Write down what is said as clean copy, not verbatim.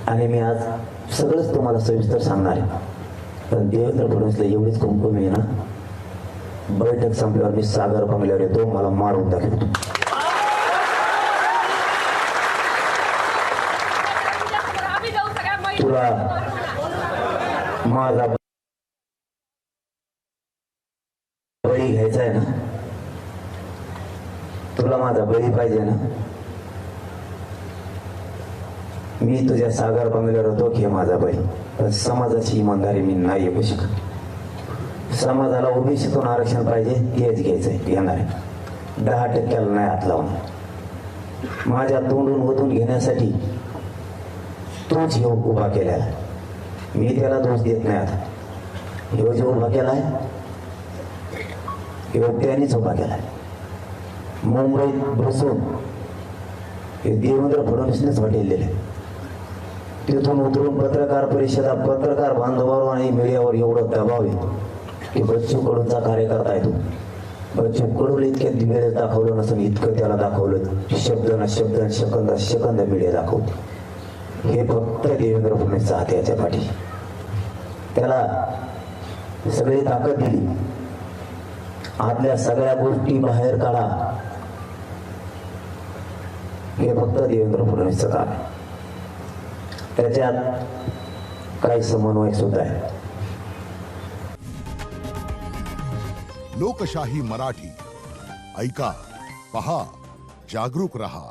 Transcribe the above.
आणि मी आज सगळंच तुम्हाला सविस्तर सांगणार आहे. पण देवेंद्र फडणवीसला एवढीच कुंकुम आहे ना, बैठक संपल्यावर मी सागर बंगल्यावर येतो, मला मारून दाखवतो. तुला माझा बळी घ्यायचा आहे ना, तुला माझा बळी पाहिजे ना, मी तुझ्या सागर बंगल्यावर होतो घे माझा बळी. पण समाजाची इमानदारी मी नाही येऊ शकत. समाजाला ओबीसीतून आरक्षण पाहिजे, तेच घ्यायचंय, घेणार आहे. 10% नाही हात लावून. माझ्या तोंडून ओतून घेण्यासाठी तोच ह्यो उभा केलेला, मी त्याला दोष देत नाही. आता ह्यो जो उभा केलाय ह्यो त्यानेच उभा केलाय. मुंबईत बसून हे देवेंद्र फडणवीसनेच हटवलेले. तिथून उतरून पत्रकार परिषदा, पत्रकार बांधवावर आणि मीडियावर एवढं दबाव आहे की बच्चू कडूंचा कार्यकर्ता आहे. तो बच्चू कडूला इतक्या वेळेस दाखवलं नसून इतकं त्याला दाखवलं. शब्द ना शब्द, सेकंद सेकंद मीडिया दाखवते. हे फक्त देवेंद्र फडणवीसचा हात याच्या पाठी. त्याला सगळी ताकद दिली. आतल्या सगळ्या गोष्टी बाहेर काढा, हे फक्त देवेंद्र फडणवीसचं काम आहे. त्याच्यात काही समन्वय सुद्धा आहे. लोकशाही मराठी ऐका, पहा, जागरूक रहा.